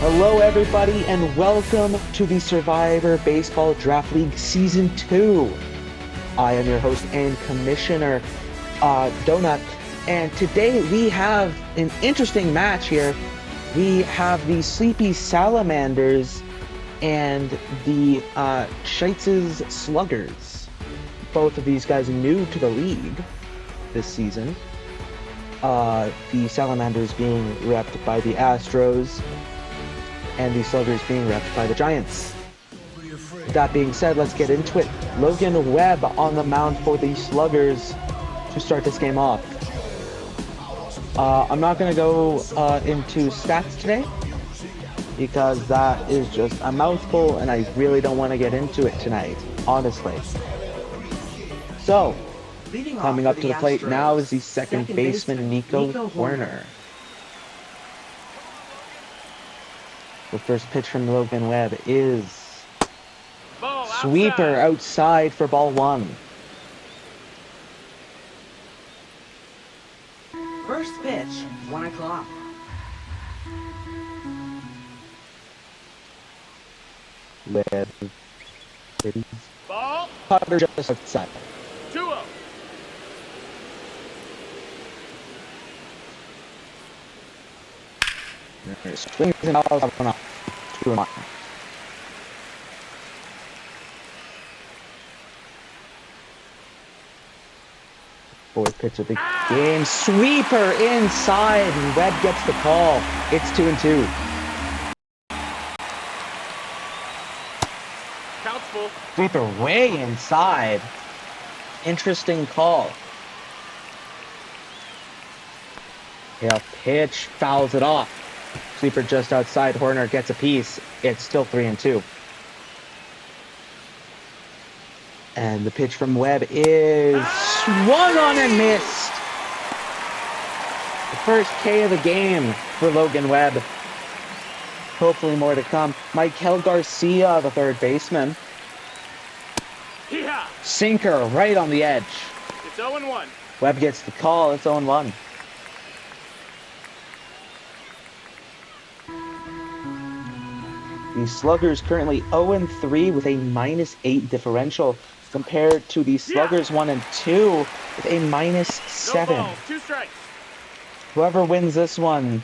Hello, everybody, and welcome to the Survivor Baseball Draft League Season 2. I am your host and commissioner, Donut, and today we have an interesting match here. We have the sleepy Salamanders and the Shietz Sluggers. Both of these guys new to the league this season. The Salamanders being repped by the Astros, and the Sluggers being repped by the Giants. With that being said, let's get into it. Logan Webb on the mound for the Sluggers to start this game off. I'm not going to go into stats today because that is just a mouthful and I really don't want to get into it tonight, honestly. So, coming up to the plate now is the second baseman, Nico Werner. The first pitch from Logan Webb is sweeper outside for ball one. First pitch, 1 o'clock. Webb. Ball. Cutter just outside. 2-0. Swings and fouls up and off. 2-1. Fourth pitch of the game. Sweeper inside. Webb gets the call. It's 2-2. Counts full. Sweeper way inside. Interesting call. He'll pitch, fouls it off. Sweeper just outside. Horner gets a piece. It's still 3-2. And the pitch from Webb is swung on and missed. The first K of the game for Logan Webb. Hopefully more to come. Michael Garcia, the third baseman. Yeah. Sinker right on the edge. It's 0-1. Webb gets the call. It's 0-1. The Sluggers currently 0-3 with a -8 differential compared to the Sluggers 1-2 with a -7. No ball, 2 strikes. Whoever wins this one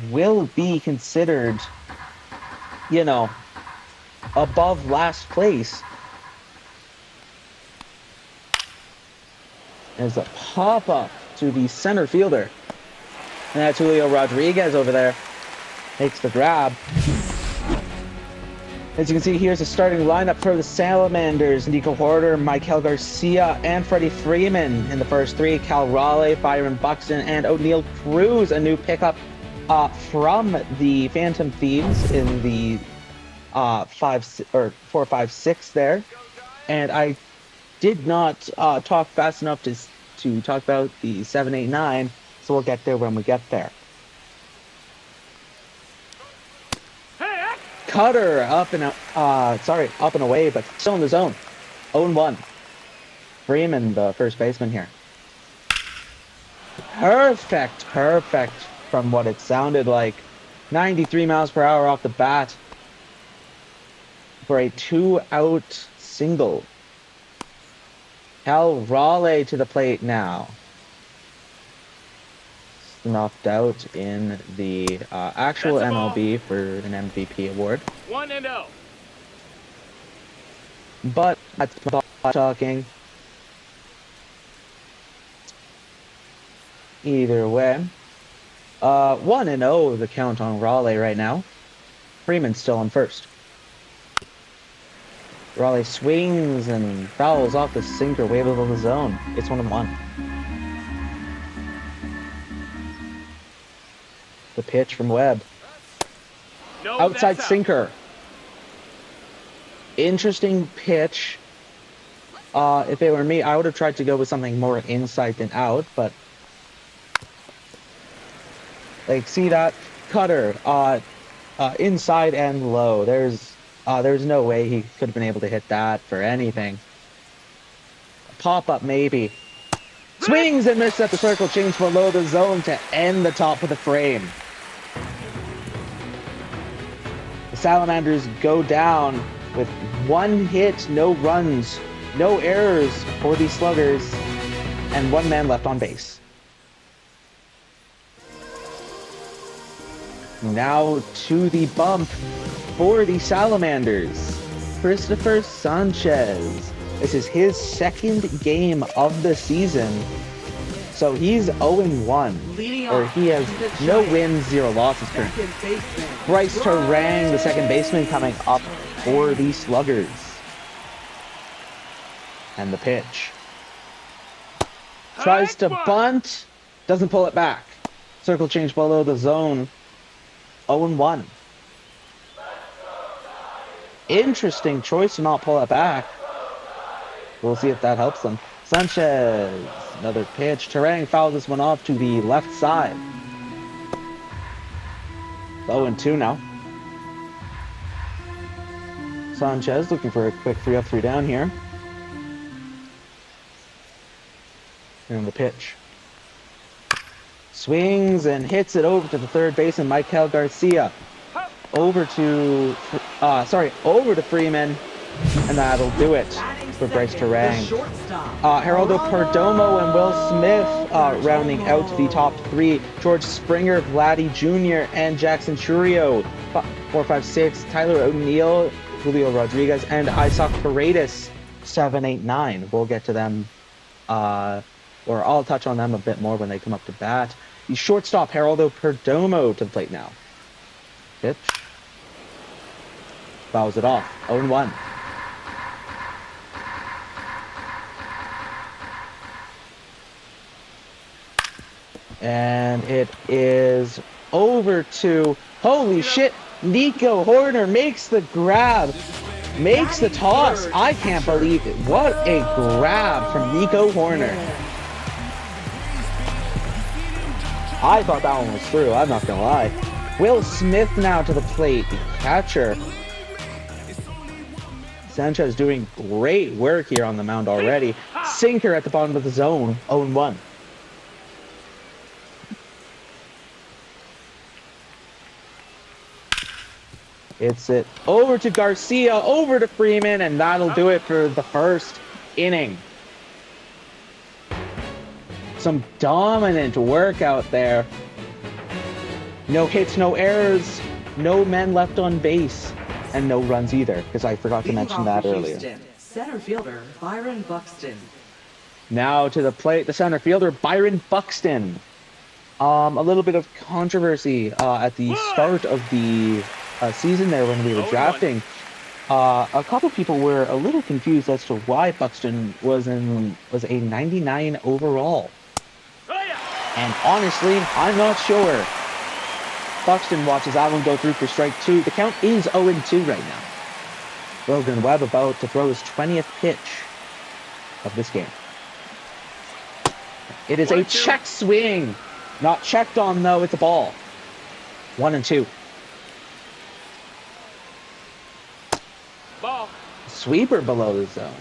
will be considered, above last place. There's a pop-up to the center fielder. And that's Julio Rodriguez over there. Makes the grab. As you can see, here's the starting lineup for the Salamanders. Nico Hoerner, Michael Garcia, and Freddie Freeman in the first three. Cal Raleigh, Byron Buxton, and O'Neill Cruz, a new pickup from the Phantom Thieves in the 4-5-6 there. And I did not talk fast enough to talk about the 7-8-9, so we'll get there when we get there. Cutter up and away, but still in the zone. 0-1. Freeman, the first baseman here. Perfect from what it sounded like. 93 miles per hour off the bat for a 2-out single. Cal Raleigh to the plate now. Knocked out in the actual MLB for an MVP award. 1-0. But that's not talking. Either way, 1-0 the count on Raleigh right now. Freeman's still on first. Raleigh swings and fouls off the sinker way above the zone. It's 1-1. The pitch from Webb. No, Outside sinker. Interesting pitch. If it were me, I would have tried to go with something more inside than out, but see that cutter inside and low. There's no way he could have been able to hit that for anything. Pop up maybe. Swings and misses at the circle, change below the zone to end the top of the frame. The Salamanders go down with 1 hit, no runs, no errors for the Sluggers, and 1 man left on base. Now to the bump for the Salamanders. Christopher Sanchez. This is his 2nd game of the season. So he's 0-1. Or he has no wins, 0 losses currently. Bryce Terang, the 2nd baseman, coming up for the Sluggers. And the pitch. Tries to bunt. Doesn't pull it back. Circle change below the zone. 0-1. Interesting choice to not pull it back. We'll see if that helps them. Sanchez, another pitch. Terang fouls this one off to the left side. 0-2 now. Sanchez looking for a quick 3 up, 3 down here. And the pitch. Swings and hits it over to the 3rd baseman, Michael Garcia. Over to Freeman, and that'll do it for Bryce Terang. Geraldo Perdomo and Will Smith rounding out the top 3. George Springer, Vladdy Jr., and Jackson Churio. 4, 5, 6. Tyler O'Neill, Julio Rodriguez, and Isaac Paredes. 7, 8, 9. We'll get to them, or I'll touch on them a bit more when they come up to bat. The shortstop, Geraldo Perdomo, to the plate now. Pitch. Fouls it off. 0-1. And it is over to, holy shit, Nico Horner makes the grab, makes the toss. I can't believe it. What a grab from Nico Horner. I thought that one was through, I'm not gonna lie. Will Smith now to the plate, the catcher. Sanchez doing great work here on the mound already. Sinker at the bottom of the zone, 0-1. It's it over to Garcia, over to Freeman, and that'll do it for the 1st inning. Some dominant work out there. No hits, no errors, no men left on base, and no runs either, because I forgot to mention that earlier. Center fielder Byron Buxton. Now to the plate, the center fielder Byron Buxton. A little bit of controversy at the start of the season there when we were drafting. A couple people were a little confused as to why Buxton was a 99 overall. And honestly, I'm not sure. Buxton watches that one go through for strike 2. The count is 0-2 right now. Logan Webb about to throw his 20th pitch of this game. It is a check swing. Not checked on though, it's a ball. 1-2. Ball. Sweeper below the zone.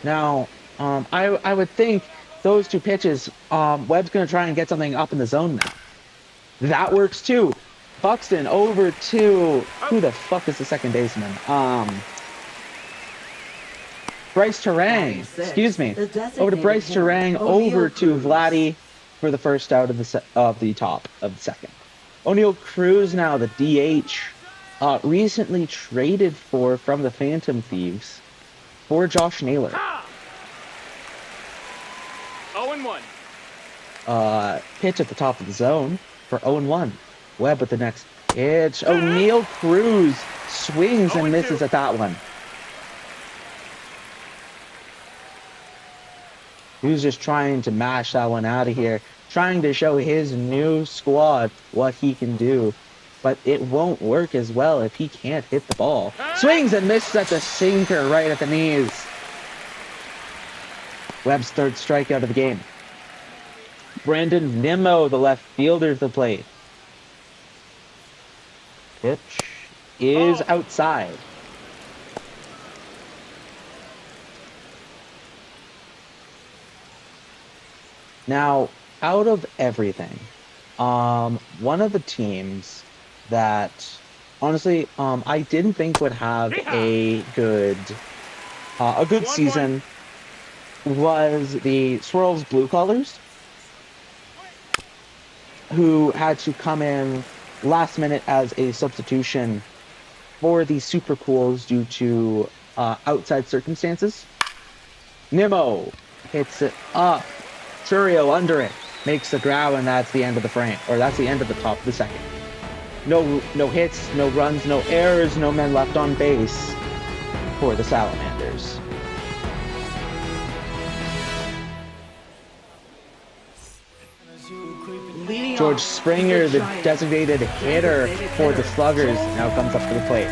Now, I would think those 2 pitches, Webb's going to try and get something up in the zone now. That works too. Buxton over to, who the fuck is the 2nd baseman? Bryce Terang, excuse me. Over to Bryce Terang, over to Vladdy for the 1st out of the top of the 2nd. O'Neill Cruz now, the DH, recently traded from the Phantom Thieves for Josh Naylor. 0-1. Pitch at the top of the zone for 0-1. Webb with the next pitch. O'Neill Cruz swings and misses at that one. He was just trying to mash that one out of here, trying to show his new squad what he can do. But it won't work as well if he can't hit the ball. Swings and misses at the sinker right at the knees. Webb's 3rd strikeout of the game. Brandon Nimmo, the left fielder, to the plate. Pitch is outside. Now, out of everything, one of the teams that honestly, I didn't think would have a good season was the Swirls Blue Collars, who had to come in last minute as a substitution for the Super Cools due to outside circumstances. Nimmo hits it up. Churio under it. Makes the grab, and that's the end of the frame. Or that's the end of the top of the second. No hits, no runs, no errors, no men left on base for the Salamanders. George Springer, the designated hitter for the Sluggers, now comes up to the plate.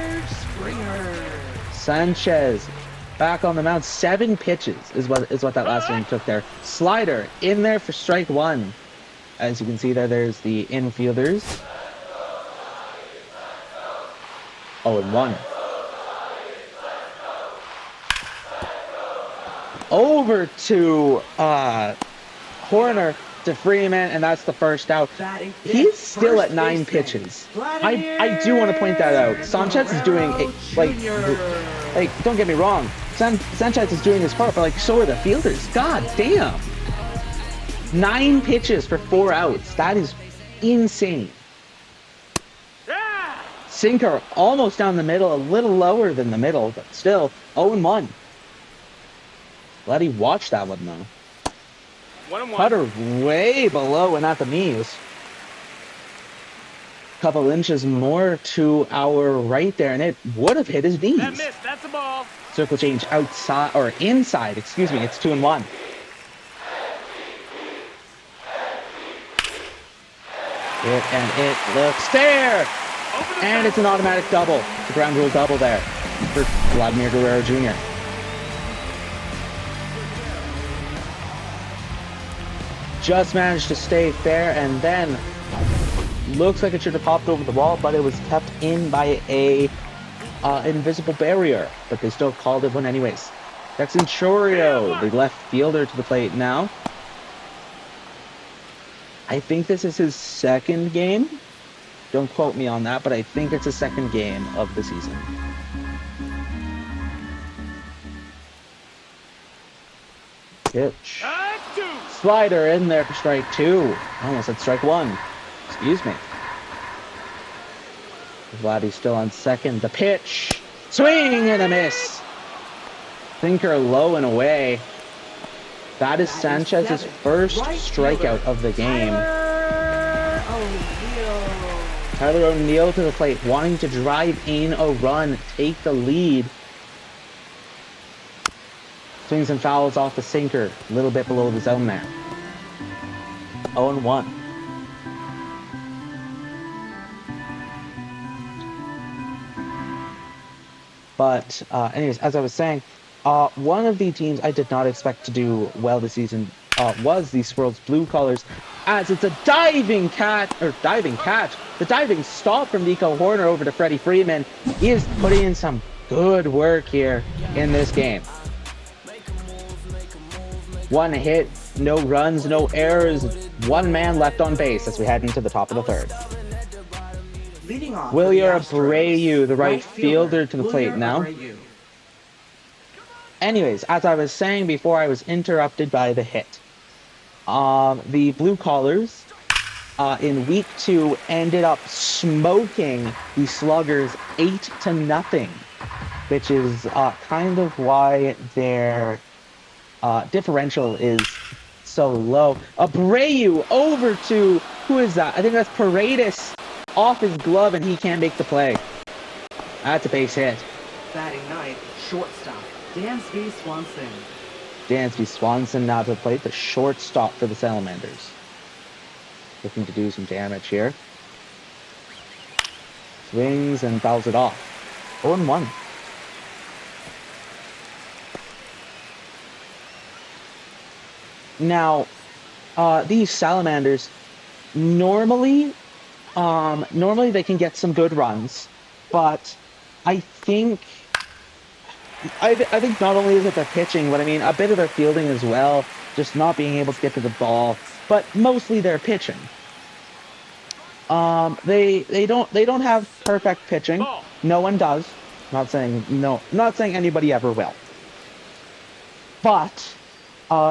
Sanchez back on the mound. 7 pitches is what that last inning took there. Slider in there for strike 1. As you can see there's the infielders. 0-1. Over to Horner to Freeman, and that's the first out. He's still at 9 pitches. I do want to point that out. Sanchez is doing it, like don't get me wrong. Sanchez is doing his part, but like so are the fielders. God damn. 9 pitches for 4 outs. That is insane. Sinker almost down the middle, a little lower than the middle, but still 0-1. Glad he watched that one though. 1-1. Cutter way below and at the knees. Couple inches more to our right there, and it would have hit his knees. That missed. That's a ball. Circle change outside, or inside, excuse me. It's 2-1. It looks there. And it's an automatic double. It's a ground rule double there for Vladimir Guerrero Jr. Just managed to stay fair, and then looks like it should have popped over the wall, but it was kept in by a invisible barrier. But they still called it one anyways. Texan Churio, the left fielder, to the plate now. I think this is his second game. Don't quote me on that, but I think it's his second game of the season. Pitch. Slider in there for strike 2. Almost at strike 1. Excuse me. Vladdy's still on second. The pitch. Swing and a miss. Sinker low and away. That is Sanchez's first strikeout of the game. Tyler O'Neill to the plate, wanting to drive in a run, take the lead. Swings and fouls off the sinker, a little bit below the zone there. 0-1. But anyways, as I was saying, one of the teams I did not expect to do well this season was the Swirls Blue Collars, as it's a diving catch. The diving stop from Nico Horner over to Freddie Freeman. He is putting in some good work here in this game. 1 hit, no runs, no errors, 1 man left on base as we head into the top of the third. William Abreu, the right fielder, to the plate now. Anyways, as I was saying before I was interrupted by the hit, the Blue Collars in week 2 ended up smoking the Sluggers 8-0, which is kind of why their differential is so low. Abreu over to, who is that? I think that's Paredes, off his glove, and he can't make the play. That's a base hit. Batting ninth, shortstop, Dansby Swanson. Dansby Swanson now to the plate, the shortstop for the Salamanders. Looking to do some damage here. Swings and fouls it off. 0-1. Now, these Salamanders, normally they can get some good runs, but I think not only is it their pitching, but I mean a bit of their fielding as well, just not being able to get to the ball, but mostly their pitching. They don't have perfect pitching. Ball. No one does. Not saying anybody ever will. But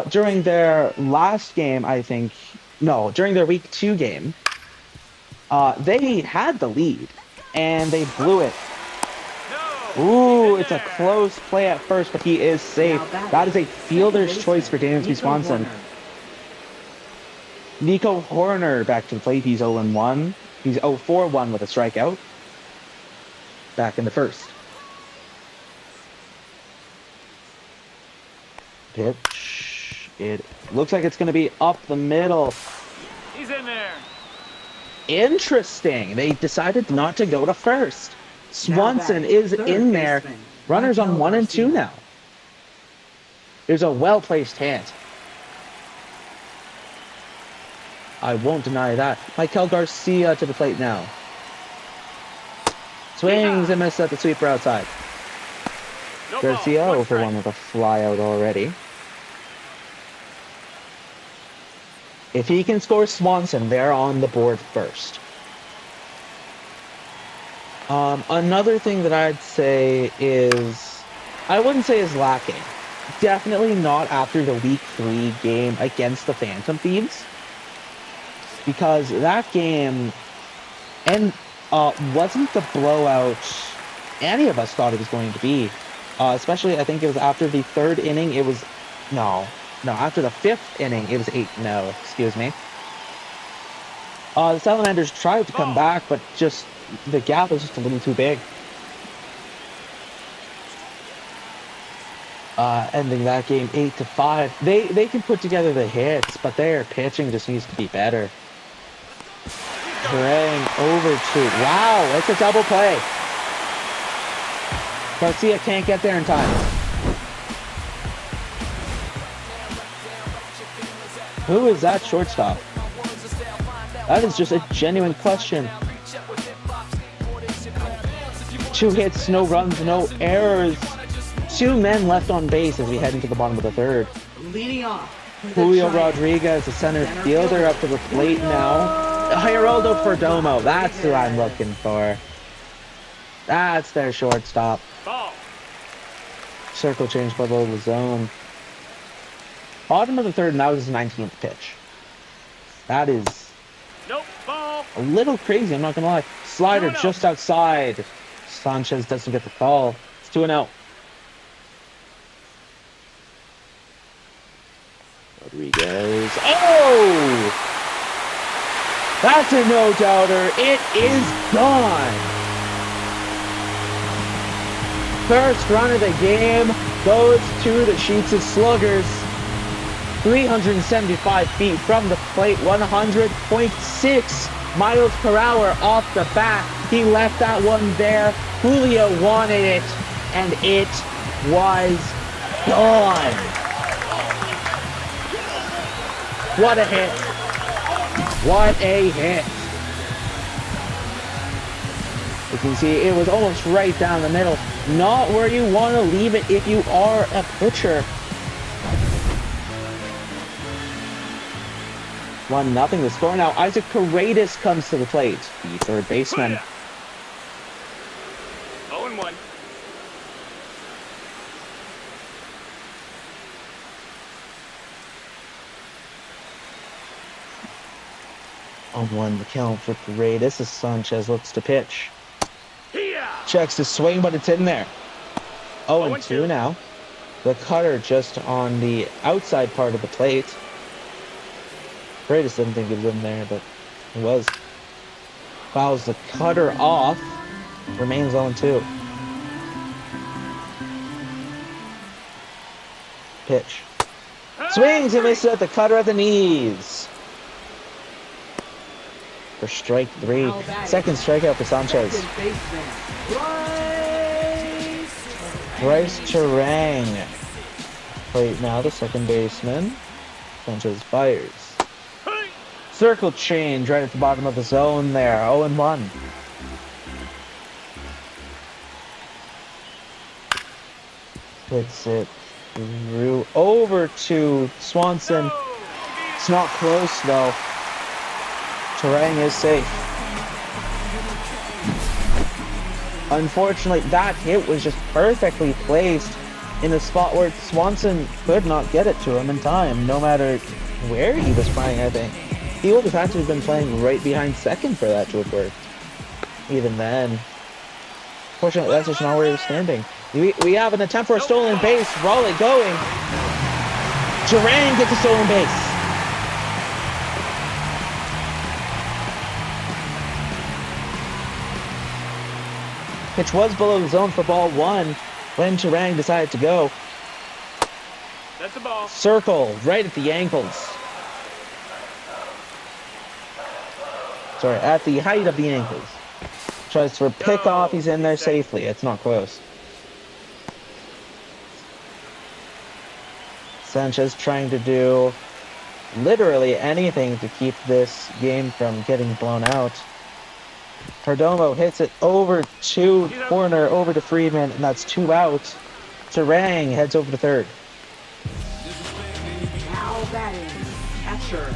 during their last game, during their week 2 game, they had the lead and they blew it. No. Ooh, Keep it it's a there. close play at first, but he is safe. That is a fielder's choice for Dansby Nico Swanson. Horner. Nico Horner back to the plate. He's 0-1. He's 0-4-1 with a strikeout. Back in the first. Pitch. It looks like it's going to be up the middle. He's in there. Interesting. They decided not to go to first. Swanson is Third in there. baseman, Runners on Raquel 1 and 2 Garcia. now. There's a well-placed hit. I won't deny that. Raquel Garcia to the plate now. Swings and misses at the sweeper outside. No Garcia ball. 0-for-1 with a flyout already. If he can score Swanson, they're on the board first. Another thing that I'd say is, I wouldn't say is lacking. Definitely not after the week 3 game against the Phantom Thieves. Because that game wasn't the blowout any of us thought it was going to be. Especially, I think it was after the 3rd inning, it was... No, after the 5th inning, it was 8-0, excuse me. The Salamanders tried to come back, but just the gap was just a little too big. Ending that game 8-5. They can put together the hits, but their pitching just needs to be better. Praying over to... Wow, it's a double play. Garcia can't get there in time. Who is that shortstop? That is just a genuine question. 2 hits, no runs, no errors. 2 men left on base as we head into the bottom of the 3rd. Leading off. for the Julio Giants. Rodriguez, the center fielder, up to the plate now. Geraldo Perdomo, that's who I'm looking for. That's their shortstop. Ball. Circle change below the zone. Bottom of the 3rd, and that was his 19th pitch. That is Nope. Ball. a little crazy, I'm not going to lie. Slider 2-0. just outside. Sanchez doesn't get the call. It's 2-0. Rodriguez. Oh! That's a no-doubter. It is gone. First run of the game goes to the Shietz Sluggers. 375 feet from the plate, 100.6 miles per hour off the bat. He left that one there. Julio wanted it, and it was gone. What a hit. What a hit. You can see it was almost right down the middle. Not where you want to leave it if you are a pitcher. 1-0 the score now. Isaac Paredes comes to the plate, the 3rd baseman. 0-1. On 1 the count for Paredes as Sanchez looks to pitch. Here. Checks the swing, but it's in there. 0-2 0-2 now. The cutter just on the outside part of the plate. Paredes didn't think it was in there, but it was. Fouls the cutter off. Remains 0-2. Pitch. Swings and misses at the cutter at the knees. For strike 3. Second strikeout for Sanchez. Second baseman, Bryce Terang. Plate now, the second baseman. Sanchez fires. Circle change right at the bottom of the zone there. 0-1. Hits it through over to Swanson. It's not close though. Terang is safe. Unfortunately, that hit was just perfectly placed in a spot where Swanson could not get it to him in time, no matter where he was playing, I think. He would have had to have been playing right behind second for that to have worked. Even then. Fortunately, that's just not where he was standing. We have an attempt for a stolen base. Raleigh going. Durang gets a stolen base. Pitch was below the zone for ball one when Durang decided to go. That's the ball. Circle right at the ankles. Sorry, at the height of the ankles. Tries for pickoff. He's in there safely. It's not close. Sanchez trying to do literally anything to keep this game from getting blown out. Perdomo hits it over to corner, over to Freeman, and that's 2 out. Durang heads over to third. Now batting, catcher,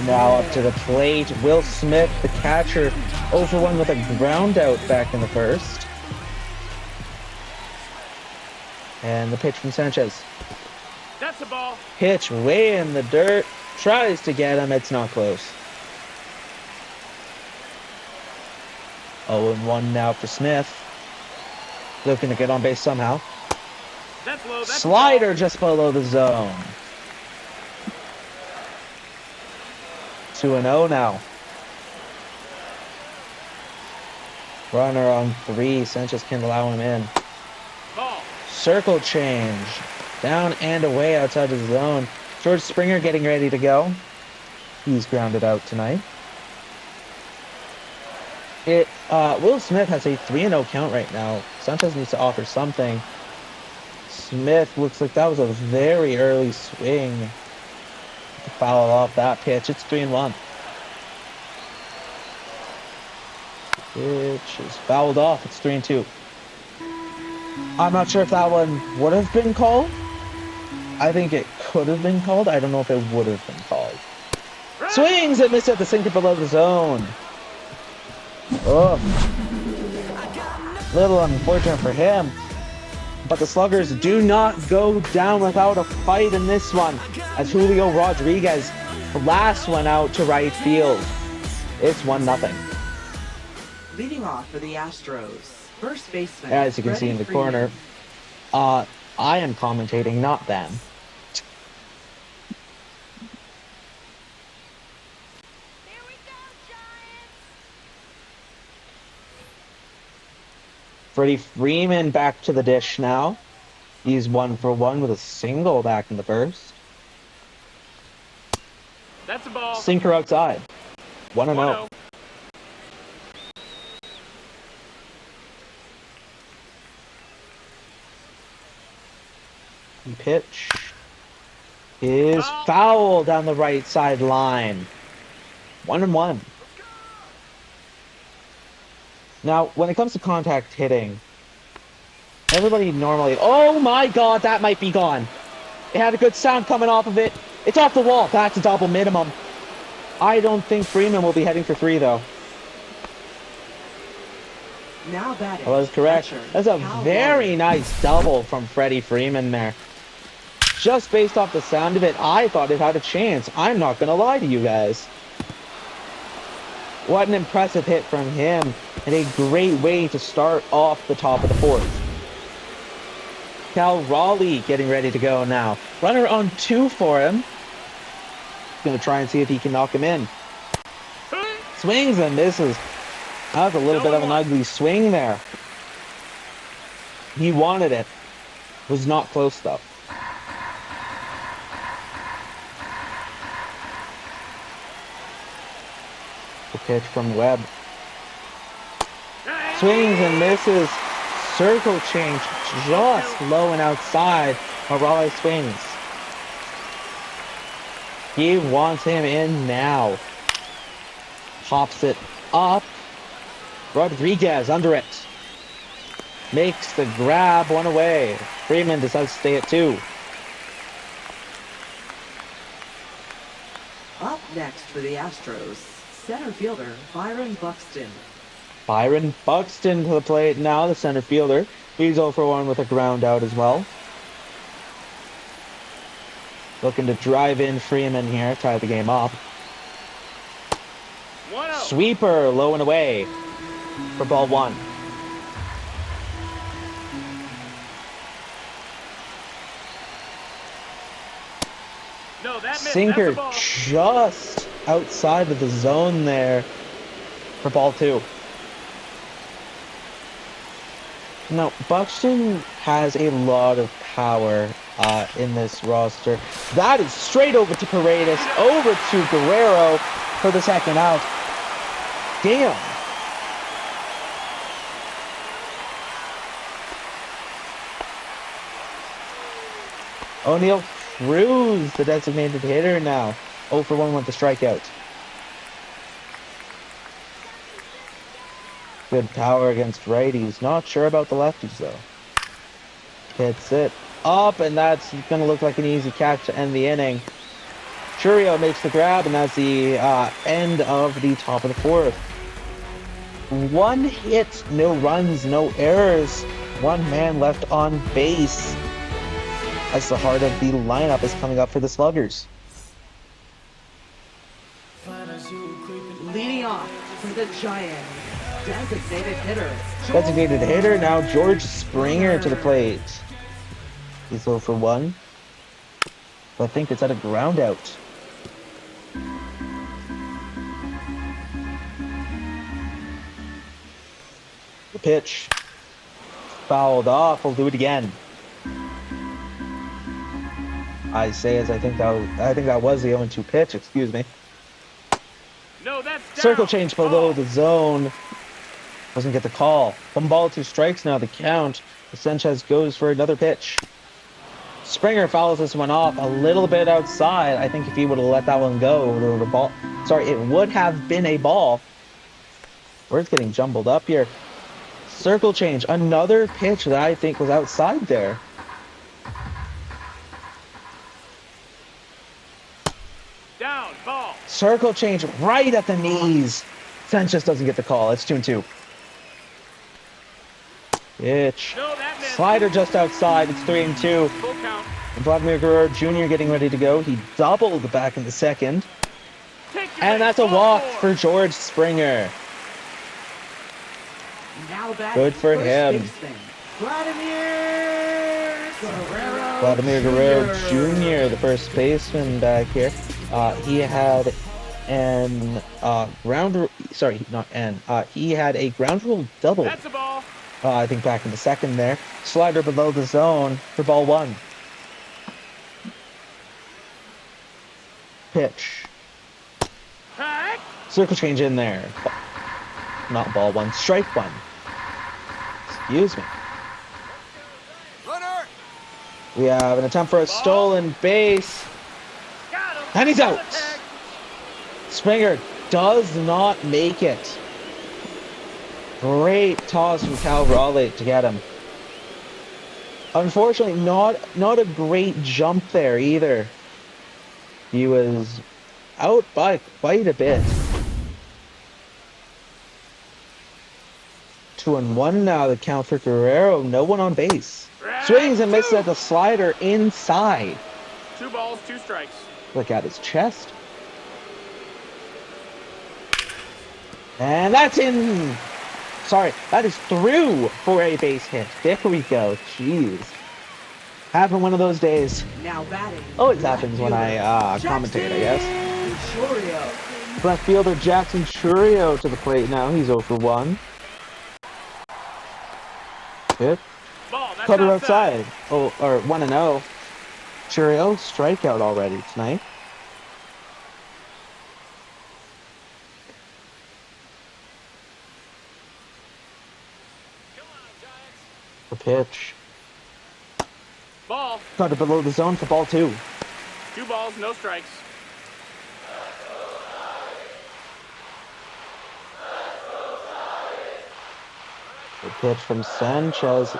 Now up to the plate, Will Smith, the catcher, 0-for-1 with a ground out back in the first. And the pitch from Sanchez. That's the ball. Pitch way in the dirt, tries to get him, it's not close. 0-1 now for Smith. Looking to get on base somehow. That's low. That's Slider just below the zone. 2-0 now. Runner on 3. Sanchez can't allow him in. ball. Circle change. Down and away outside the zone. George Springer getting ready to go. He's grounded out tonight. Will Smith has a 3-0 count right now. Sanchez needs to offer something. Smith looks like that was a very early swing. To foul off that pitch. It's 3-1. Pitch is fouled off. It's 3-2. I'm not sure if that one would have been called. I think it could have been called. I don't know if it would have been called. Swings and misses at the sinker below the zone. Oh, little unfortunate for him. But the Sluggers do not go down without a fight in this one, as Julio Rodriguez blasts one out to right field. It's 1-0. leading off for the Astros. First baseman. As you can see in the corner, I am commentating, not them. Freddie Freeman back to the dish now. He's 1-for-1 with a single back in the first. That's a ball. Sinker outside. 1-0. Pitch is foul down the right side line. 1-1. Now, when it comes to contact hitting, everybody normally... Oh my god, that might be gone. It had a good sound coming off of it. It's off the wall. That's a double minimum. I don't think Freeman will be heading for 3, though. Now batting. I was correct. Catcher, That's a Cal very Warren. nice double from Freddie Freeman there. Just based off the sound of it, I thought it had a chance. I'm not going to lie to you guys. What an impressive hit from him, and a great way to start off the top of the fourth. Cal Raleigh getting ready to go now. Runner on 2 for him. Going to try and see if he can knock him in. Swings and misses. That was a little bit of an ugly swing there. He wanted it. Was not close though. The pitch from Webb. Swings and misses. Circle change just low and outside. Raleigh swings. He wants him in now. Pops it up. Rodriguez under it. Makes the grab, 1 away. Freeman decides to stay at 2. Up next for the Astros, center fielder Byron Buxton. Byron Buxton to the plate now, the center fielder. He's 0 for 1 with a ground out as well. Looking to drive in Freeman here, tie the game up. 1-0. Sweeper, low and away for ball 1. No, that missed. Sinker That's a ball. just outside of the zone there for ball 2. Now, Buxton has a lot of power in this roster. That is straight over to Paredes, over to Guerrero for the second out. Damn. O'Neill Cruz, the designated hitter now. 0 for 1 with the strikeout. Good power against righties. Not sure about the lefties, though. Hits it up, and that's going to look like an easy catch to end the inning. Churio makes the grab, and that's the end of the top of the 4th. 1 hit, no runs, no errors. 1 man left on base as the heart of the lineup is coming up for the Sluggers. Leading off for the Giants, Designated hitter now, George Springer to the plate. He's 0 for 1. But I think it's at a ground out. The pitch fouled off. We'll do it again. I think that was the 0-2 pitch. Excuse me. No, that's down. Circle change below Ball. the zone. Doesn't get the call. 1 ball, 2 strikes now. The count. Sanchez goes for another pitch. Springer fouls this one off a little bit outside. I think if he would have let that one go, it would have been a ball. Words getting jumbled up here. Circle change. Another pitch that I think was outside there. Down, ball. Circle change right at the knees. Sanchez doesn't get the call. It's 2-2. Pitch. No, that missed. Slider just outside. It's 3-2. Full count. And Vladimir Guerrero Jr. getting ready to go. He doubled back in the second. Take your And that's a ball walk four. for George Springer. Now back Good for first him. baseman, Vladimir Guerrero Jr., the first baseman back here. He had he had a ground rule double. That's a ball. I think back in the second there. Slider below the zone for ball 1. Pitch. Hack. Circle change in there. Not ball 1, strike 1. Excuse me. Runner. We have an attempt for a stolen base. Got him. And he's out. Attack. Springer does not make it. Great toss from Cal Raleigh to get him. Unfortunately, not a great jump there either. He was out by quite a bit. 2-1 now, the count for Guerrero. No one on base. Swings and misses at the slider inside. 2 balls, 2 strikes. Look at his chest. And that's in. Sorry, that is through for a base hit. There we go. Jeez. Having one of those days. Now batting. Always happens when I commentate, I guess. Churio. Left fielder Jackson Churio to the plate now. He's 0 for 1. Good. Ball. That's Cutter outside. outside. Oh, or 1-0. Churio strikeout already tonight. The pitch. Ball. Cutter below the zone for ball 2. 2 balls, no strikes. The pitch from Sanchez.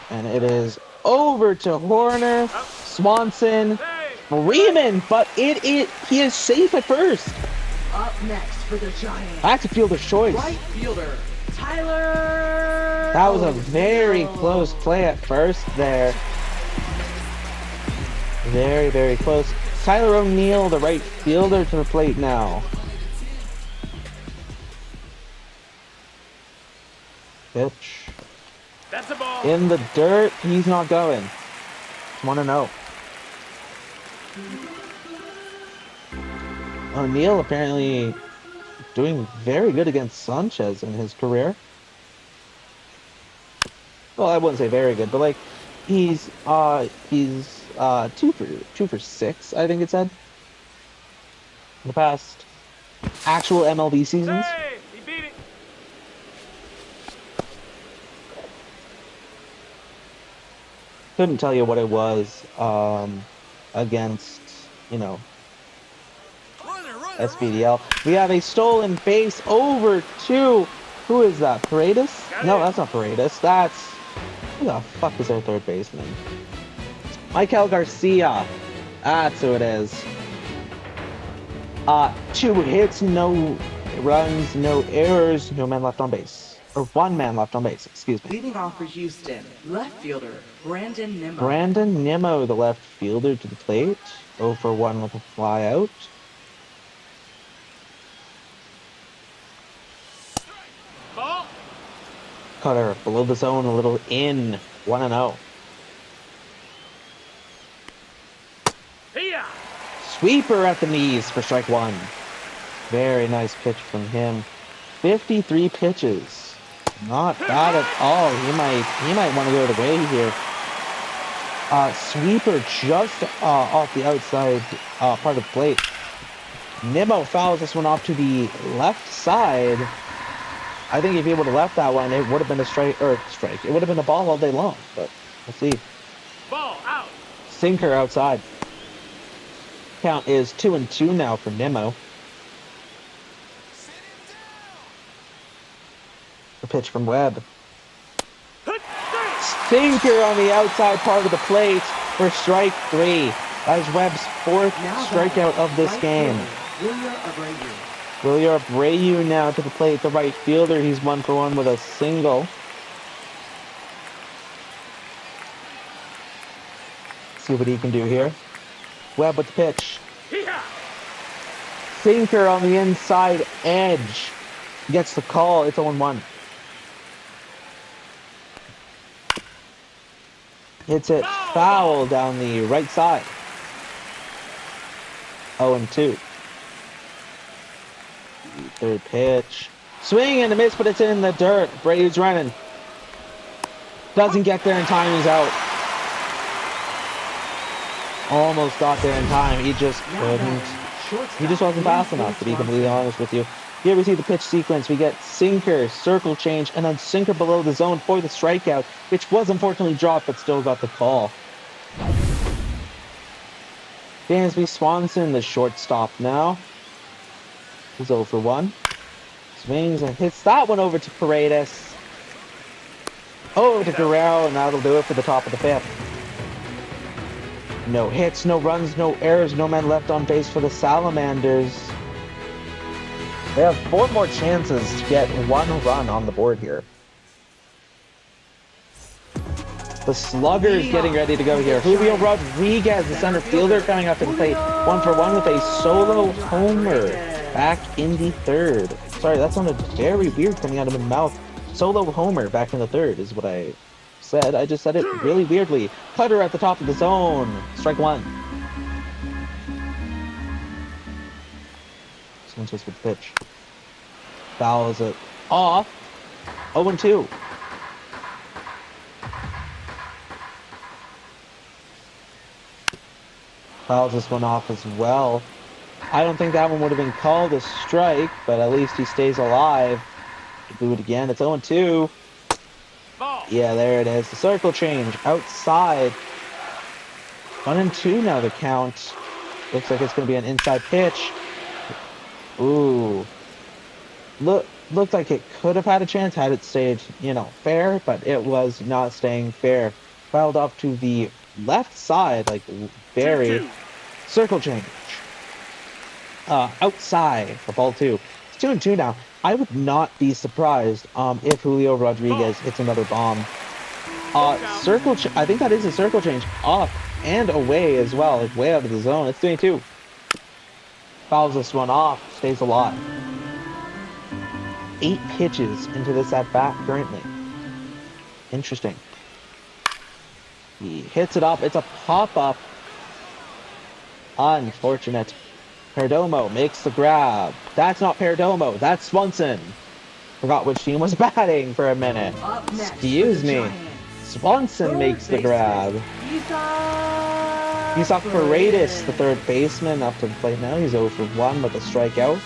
And it is over to Horner. Swanson. Hey. Freeman, but he is safe at first. Up next for the Giants. That's a fielder's choice. Right fielder, Tyler. That was a very O'Neill. close play at first there. Very, very close. Tyler O'Neill, the right fielder, to the plate now. Pitch. That's a ball. In the dirt, he's not going. 1-0. O'Neill apparently doing very good against Sanchez in his career. Well, I wouldn't say very good, but like he's 2 for 6, I think it said. In the past actual MLB seasons. Hey, he beat it. Couldn't tell you what it was against, you know, SBDL. We have a stolen base over to, who is that? Paredes? No, that's not Paredes. That's, who the fuck is our third baseman? Michael Garcia. That's who it is. 2 hits, no runs, no errors, no man left on base. Or 1 man left on base, excuse me. Leading off for Houston, left fielder, Brandon Nimmo. Brandon Nimmo, the left fielder, to the plate. 0 for 1 with a fly out. Ball. Cutter below the zone, a little in. 1-0. Here. Sweeper at the knees for strike 1. Very nice pitch from him. 53 pitches. Not bad at all. He might want to go the way here. Sweeper just off the outside part of the plate. Nimmo fouls this one off to the left side. I think if he would have left that one, it would have been a strike. It would have been a ball all day long. But we'll see. Ball out. Sinker outside. Count is 2-2 now for Nimmo. The pitch from Webb. Sinker on the outside part of the plate for strike 3. That is Webb's 4th strikeout of this game. Willier Abreu now to the plate, the right fielder. He's 1 for 1 with a single. See what he can do here. Webb with the pitch. Sinker on the inside edge. Gets the call. It's 0-1. Hits it foul down the right side. 0-2. Third pitch. Swing and a miss, but it's in the dirt. Brady's running. Doesn't get there in time. He's out. Almost got there in time. He just couldn't. He just wasn't fast enough, to be completely honest with you. Here we see the pitch sequence. We get sinker, circle change, and then sinker below the zone for the strikeout, which was unfortunately dropped, but still got the call. Dansby Swanson, the shortstop now. He's 0 for 1. Swings and hits that one over to Paredes. Oh, to Guerrero, and that'll do it for the top of the 5th. No hits, no runs, no errors, no men left on base for the Salamanders. They have 4 more chances to get 1 run on the board here. The Sluggers getting ready to go here. Julio Rodriguez, the center fielder, coming up to the plate. 1 for 1 with a solo homer back in the 3rd. Sorry, that sounded very weird coming out of my mouth. Solo homer back in the 3rd is what I said. I just said it really weirdly. Cutter at the top of the zone. Strike 1. Sanchez with pitch. Fouls it off. 0-2. Fouls this one off as well. I don't think that one would have been called a strike, but at least he stays alive. Do it again. It's 0-2. Yeah, there it is. The circle change outside. 1-2 now the count. Looks like it's going to be an inside pitch. Ooh. Looked like it could have had a chance had it stayed, fair, but it was not staying fair. Fouled off to the left side, like very circle change. outside for ball 2. It's 2-2 now. I would not be surprised if Julio Rodriguez hits another bomb. I think that is a circle change. Up and away as well. Like way out of the zone. It's 3-2. Fouls this one off. Stays alive. 8 pitches into this at-bat currently. Interesting. He hits it up. It's a pop-up. Unfortunate. Perdomo makes the grab. That's not Perdomo. That's Swanson. Forgot which team was batting for a minute. Up next Excuse for the me. Giants, Swanson third makes the baseman, grab. Isaac Paredes, the third baseman, up to the plate now. He's 0 for 1 with a strikeout.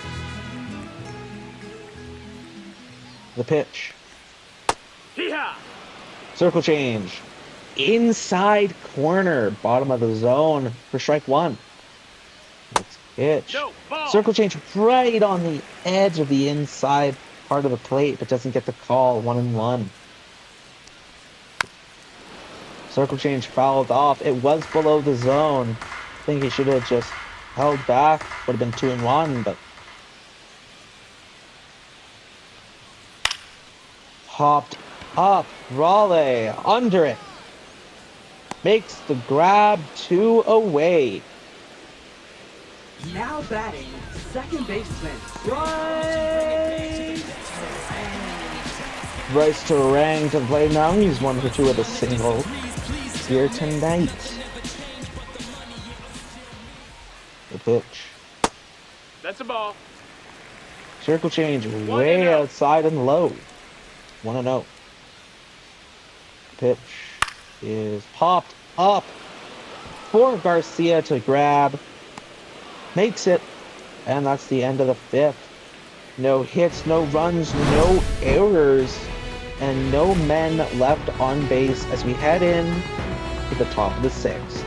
The pitch. Hee-haw. Circle change. Inside corner. Bottom of the zone for strike 1. Let's pitch. No, ball. Circle change right on the edge of the inside part of the plate, but doesn't get the call. 1-1. Circle change fouled off. It was below the zone. I think he should have just held back. Would have been 2-1, but popped up. Raleigh under it. Makes the grab 2 away. Now batting, second baseman, Bryce. Bryce Terang to play now. He's 1 for 2 with a single here tonight. The pitch. That's a ball. Circle change way 1-0. outside and low. 1-0. Pitch is popped up for Garcia to grab. Makes it. And that's the end of the 5th. No hits, no runs, no errors, and no men left on base as we head in to the top of the 6th.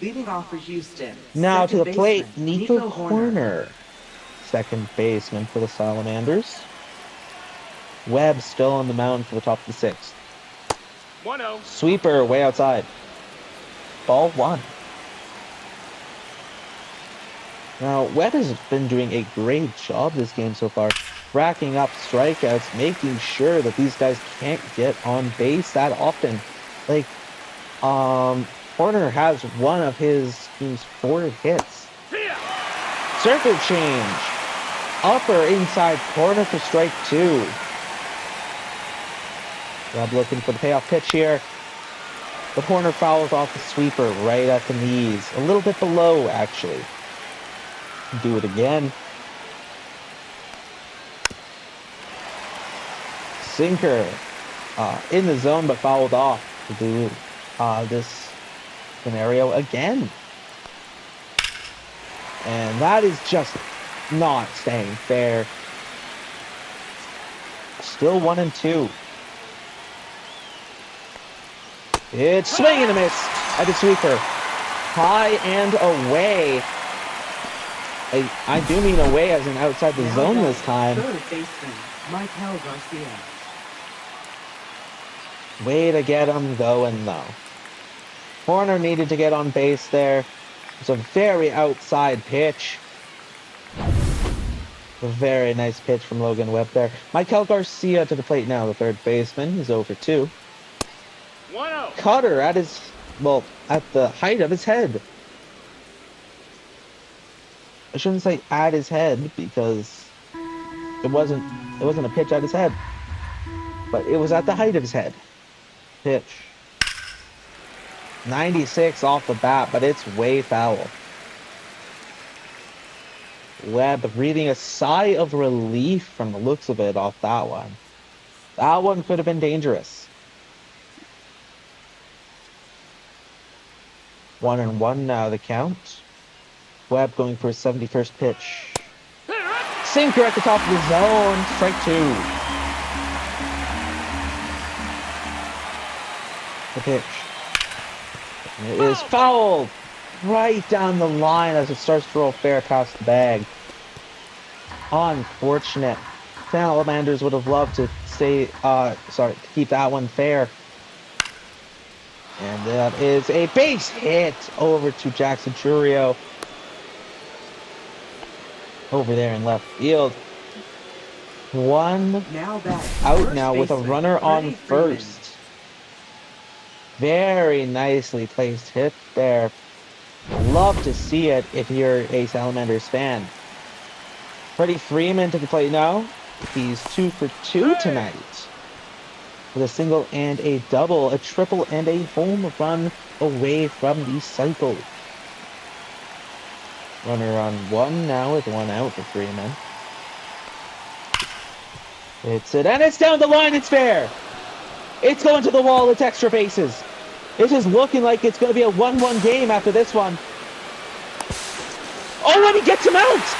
Leading off for Houston. Now to second the plate, baseman, Nico Horner. Second baseman for the Salamanders. Webb still on the mound for the top of the 6th. 1-0. Sweeper way outside. Ball 1. Now, Webb has been doing a great job this game so far. Racking up strikeouts, making sure that these guys can't get on base that often. Like, Horner has one of his team's 4 hits. Circle change. Upper inside corner for strike 2. Webb looking for the payoff pitch here. The corner fouls off the sweeper right at the knees. A little bit below, actually. Do it again. Sinker in the zone, but fouled off to do this scenario again. And that is just not staying fair. Still 1-2. It's swing and a miss at the sweeper. High and away. I do mean away as in outside the zone this time. Third baseman, Michael Garcia. Way to get him going though. Horner needed to get on base there. It's a very outside pitch. A very nice pitch from Logan Webb there. Michael Garcia to the plate now, the third baseman. He's over 2. 1-0. Cutter at his, well, at the height of his head. I shouldn't say at his head because it wasn't a pitch at his head. But it was at the height of his head. Pitch. 96 off the bat, but it's way foul. Webb breathing a sigh of relief from the looks of it off that one. That one could have been dangerous. 1-1 now the count. Webb going for his 71st pitch. Sinker at the top of the zone. Strike 2. The pitch. It is fouled right down the line as it starts to roll fair past the bag. Unfortunate. Salamanders would have loved to keep that one fair. And that is a base hit over to Jackson Churio. Over there in left field. One out now with a runner on first. Very nicely placed hit there. Love to see it if you're a Salamanders fan. Freddie Freeman to the plate now. He's 2 for 2 tonight. With a single and a double, a triple and a home run away from the cycle. Runner on one now with one out for Freeman. It's it, and it's down the line, it's fair! It's going to the wall, it's extra bases. This is looking like it's going to be a 1-1 game after this one. Oh, and he gets him out!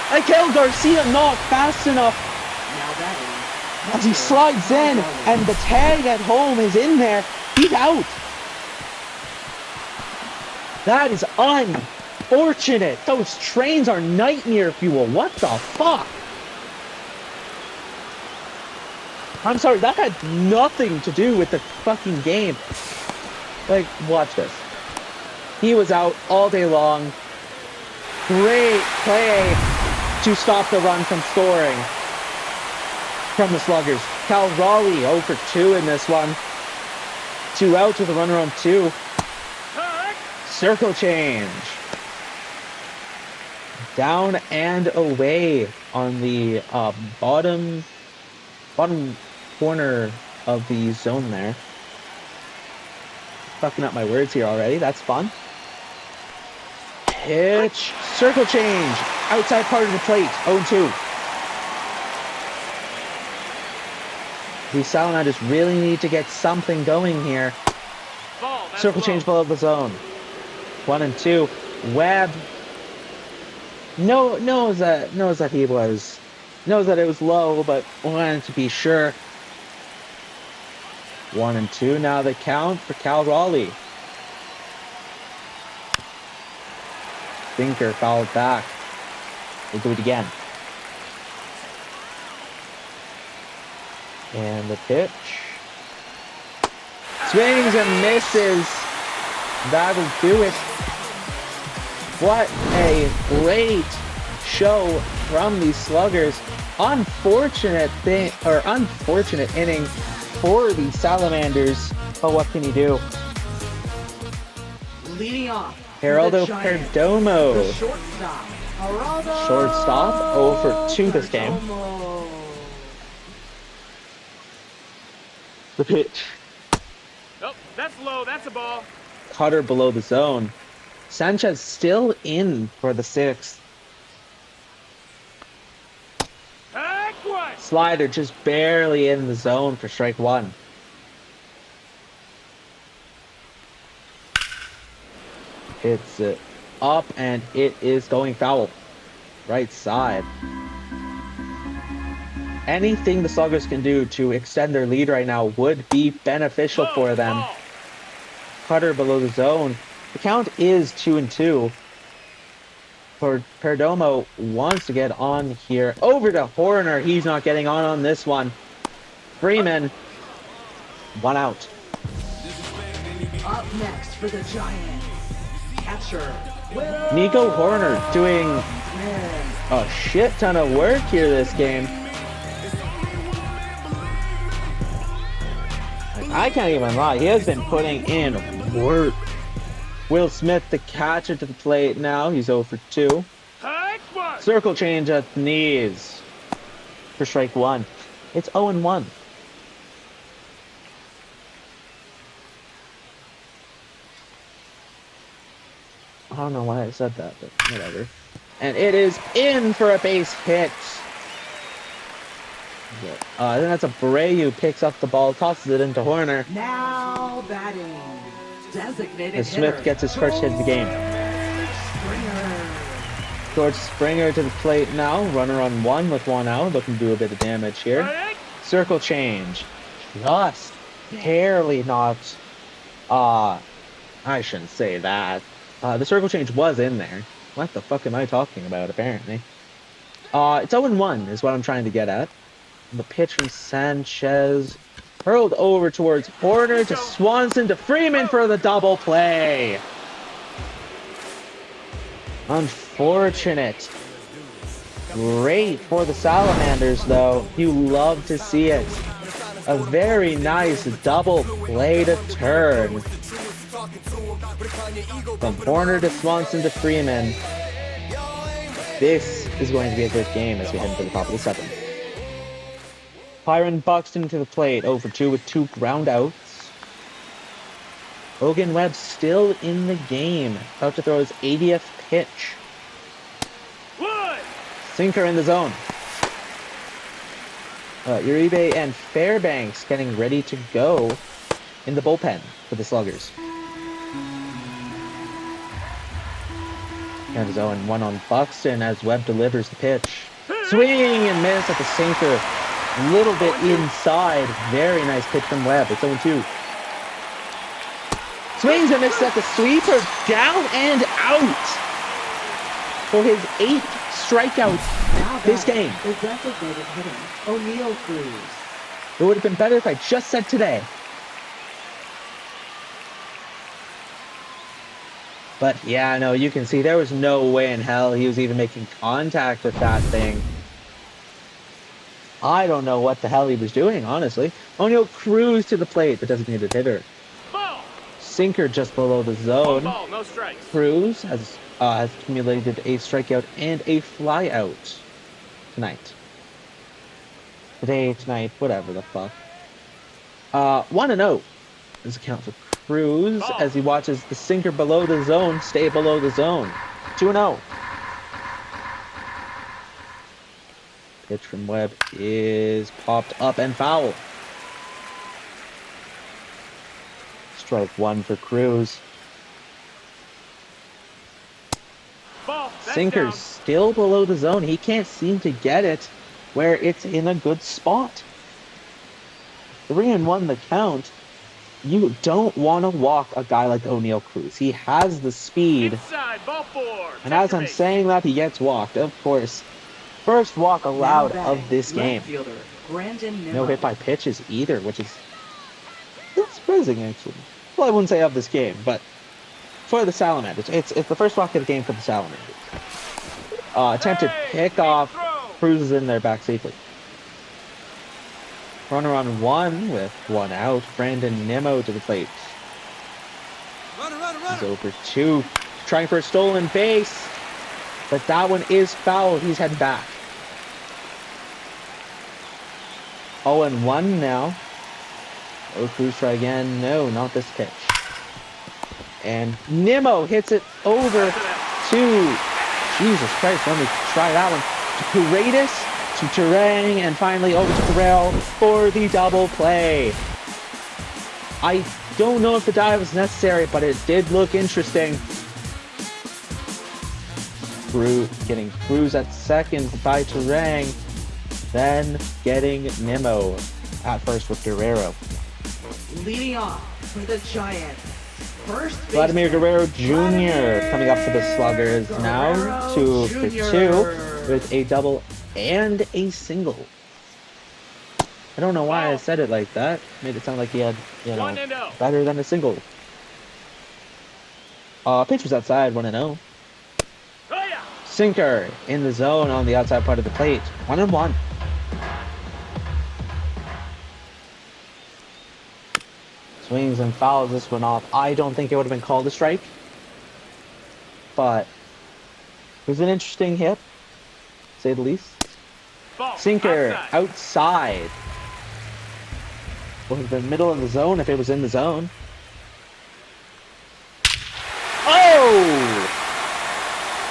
Michael Garcia not fast enough. As he slides in, and the tag at home is in there, he's out. That is unfortunate. Those trains are nightmare fuel. What the fuck? I'm sorry, that had nothing to do with the fucking game. Like, watch this. He was out all day long. Great play to stop the run from scoring from the Sluggers. Cal Raleigh 0 for 2 in this one. 2 out with a runner on 2. Circle change. Down and away on the bottom corner of the zone there. Fucking up my words here already. That's fun. Pitch. Circle change. Outside part of the plate. 0-2. The Salamanders really need to get something going here. Circle change below the zone. 1-2. Webb knows that it was low, but wanted to be sure. 1-2. Now the count for Cal Raleigh. Thinker fouled back. We'll do it again. And the pitch. Swings and misses. That'll do it. What a great show from the Sluggers. Unfortunate inning for the Salamanders. But what can you do? Leading off. Geraldo Perdomo. The shortstop. Shortstop 0 for 2 this game. The pitch. Oh, that's low. That's a ball. Cutter below the zone. Sanchez still in for the 6th. Slider just barely in the zone for strike 1. Hits it up and it is going foul. Right side. Anything the Sluggers can do to extend their lead right now would be beneficial for them. Cutter below the zone. The count is 2-2. Perdomo wants to get on here. Over to Horner. He's not getting on this one. Freeman. 1 out. Up next for the Giants. Catcher. Nico Horner doing a shit ton of work here this game. I can't even lie. He has been putting in work. Will Smith, the catcher, to the plate now. He's 0 for 2. Circle change at the knees for strike 1. It's 0-1. I don't know why I said that, but whatever. And it is in for a base hit. Then that's a Bray who picks up the ball, tosses it into Horner. Now batting. Designated As Smith gets his first hit of the game. George Springer to the plate now. Runner on 1 with 1 out. Looking to do a bit of damage here. Circle change. Just barely not. I shouldn't say that. The circle change was in there. What the fuck am I talking about, apparently? It's 0-1 is what I'm trying to get at. The pitch from Sanchez. Hurled over towards Horner to Swanson to Freeman for the double play. Unfortunate. Great for the Salamanders, though. You love to see it. A very nice double play to turn. From Horner to Swanson to Freeman. This is going to be a good game as we head into the top of the seventh. Byron Buxton to the plate, 0 for 2 with 2 ground outs. Logan Webb still in the game, about to throw his 80th pitch. Sinker in the zone. Uribe and Fairbanks getting ready to go in the bullpen for the Sluggers. And 0-1 on Buxton as Webb delivers the pitch. Swing and miss at the sinker. A little bit inside. Very nice pitch from Webb. It's 0-2. Swings and misses at the sweeper. Down and out for his 8th strikeout this game. The designated hitter, O'Neal Cruz. It would have been better if I just said today. But yeah, no, you can see there was no way in hell he was even making contact with that thing. I don't know what the hell he was doing, honestly. O'Neal Cruz to the plate, the designated hitter. Ball. Sinker just below the zone. Ball, no strikes. Cruz has accumulated a strikeout and a flyout tonight. Tonight, whatever the fuck. 1-0 is a count for Cruz as he watches the sinker below the zone stay below the zone. 2-0. Pitch from Webb is popped up and foul. Strike 1 for Cruz. Sinker's still below the zone. He can't seem to get it where it's in a good spot. 3-1 the count. You don't want to walk a guy like O'Neal Cruz. He has the speed. Inside, ball 4. And as I'm saying that, he gets walked, of course. First walk allowed of this game. No hit by pitches either, which is surprising, actually. Well, I wouldn't say of this game, but for the Salamanders. It's the first walk of the game for the Salamanders. Attempted pickoff. Cruz is in there back safely. Runner on 1 with 1 out. Brandon Nimmo to the plate. He's over 2. Trying for a stolen base. But that one is foul. He's heading back. 0-1 now. Cruz try again. No, not this pitch. And Nimmo hits it over to... Jesus Christ, let me try that one. To Paredes, to Turang, and finally over to Terrell for the double play. I don't know if the dive was necessary, but it did look interesting. Getting Cruz at second by Turang, then getting Nimmo at first with Guerrero. Leading off for the Giants. First Vladimir Guerrero Jr. coming up for the Sluggers now, 2 for 2 with a double and a single. I don't know why I said it like that. Made it sound like he had, better than a single. Pitch was outside, 1-0. Sinker in the zone on the outside part of the plate, 1-1. Swings and fouls this one off. I don't think it would have been called a strike, but it was an interesting hit, to say the least. Sinker outside. Would have been middle of the zone if it was in the zone. Oh!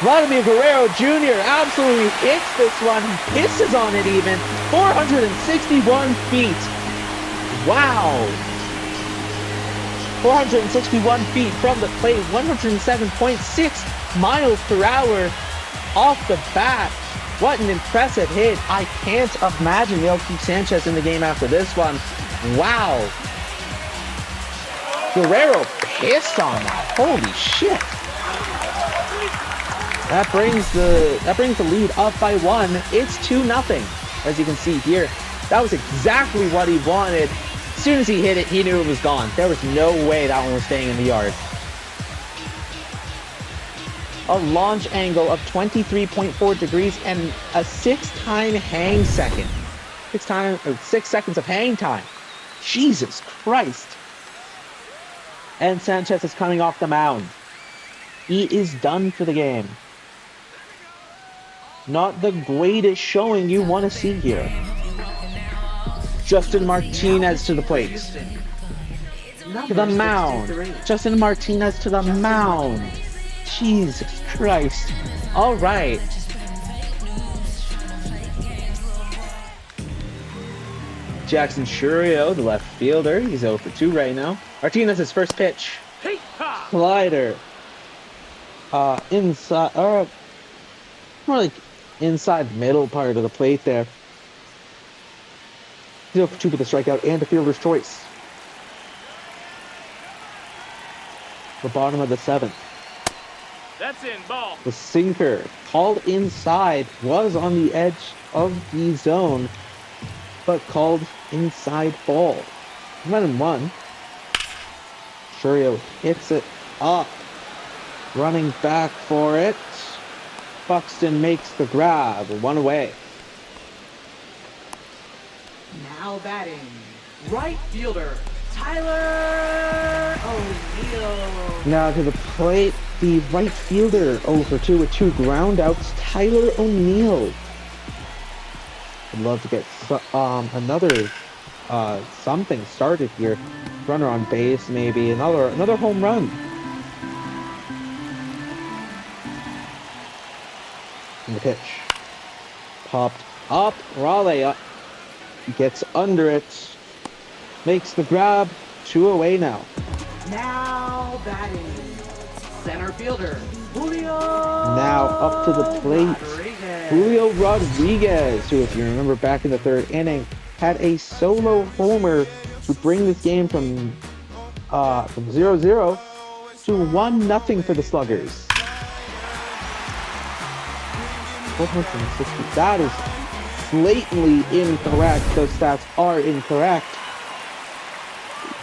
Vladimir Guerrero Jr. absolutely hits this one. He pisses on it even. 461 feet. Wow. 461 feet from the plate, 107.6 miles per hour off the bat. What an impressive hit. I can't imagine they'll keep Sanchez in the game after this one. Wow. Guerrero pissed on that. Holy shit. That brings the lead up by 1. It's 2-0. As you can see here, That was exactly what he wanted. As soon as he hit it, he knew it was gone. There was no way that one was staying in the yard. A launch angle of 23.4 degrees and a 6-time hang second. 6 seconds of hang time. Jesus Christ. And Sanchez is coming off the mound. He is done for the game. Not the greatest showing you want to see here. Justin Martinez to the plate. To the mound. Justin Martinez to the mound. Jesus Christ. All right. Jackson Churio, the left fielder. He's 0 for 2 right now. Martinez's first pitch. Slider. Inside, or more like inside middle part of the plate there. 0 for 2 with a strikeout and a fielder's choice. The bottom of the 7th. That's in, ball. The sinker called inside, was on the edge of the zone, but called inside ball. 1-1. Churio hits it up. Running back for it. Buxton makes the grab. 1 away. Now batting, right fielder, Tyler O'Neill. Now to the plate, the right fielder 0 for 2 with 2 ground outs, Tyler O'Neill. I'd love to get another something started here. Runner on base, maybe another home run. And the pitch popped up. Raleigh gets under it, makes the grab. 2 away now. Now batting, center fielder, Julio. Now up to the plate, Rodriguez. Julio Rodriguez, who, if you remember back in the 3rd inning, had a solo homer to bring this game from 0-0 to 1-0 for the Sluggers. 460. That is blatantly incorrect. Those stats are incorrect.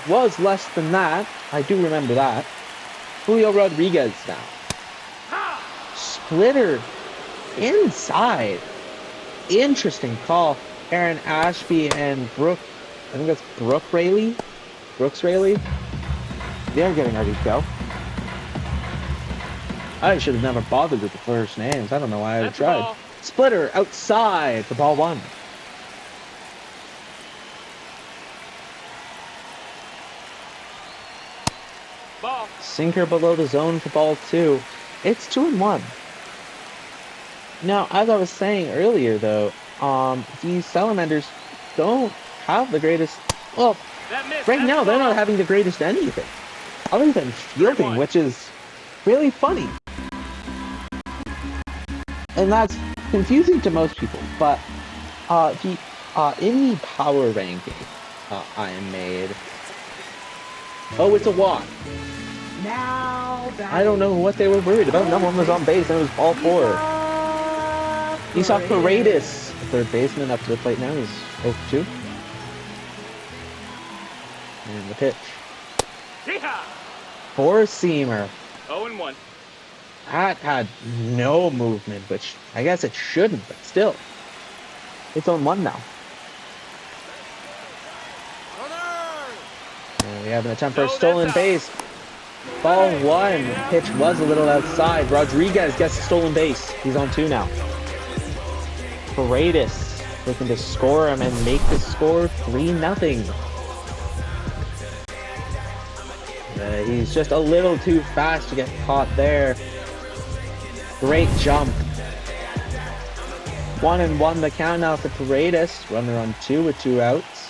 Was less than that. I do remember that. Julio Rodriguez now. Splitter inside. Interesting call. Aaron Ashby and Brooks Raley. They're getting ready to go. I should have never bothered with the first names. I don't know why I tried. Ball. Splitter outside for ball 1. Ball. Sinker below the zone for ball 2. It's 2-1. Now, as I was saying earlier, though, these Salamanders don't have the greatest. Well, right now they're not having the greatest anything other than fielding, which is really funny. And that's confusing to most people, but in the power ranking I made, oh, it's a walk. Now batting, I don't know what they were worried about. No one was on base, and it was ball 4. Esau Paredes, the third baseman, up to the plate now. He's 0 for 2. And the pitch. Yeehaw! Four-seamer. 0-1. That had no movement, which I guess it shouldn't, but still. It's on 1 now. And we have an attempt for a stolen base. Ball 1. Pitch was a little outside. Rodriguez gets the stolen base. He's on 2 now. Paredes looking to score him and make the score 3-0. He's just a little too fast to get caught there. Great jump. 1-1 the count now for Paredes. Runner on 2 with 2 outs.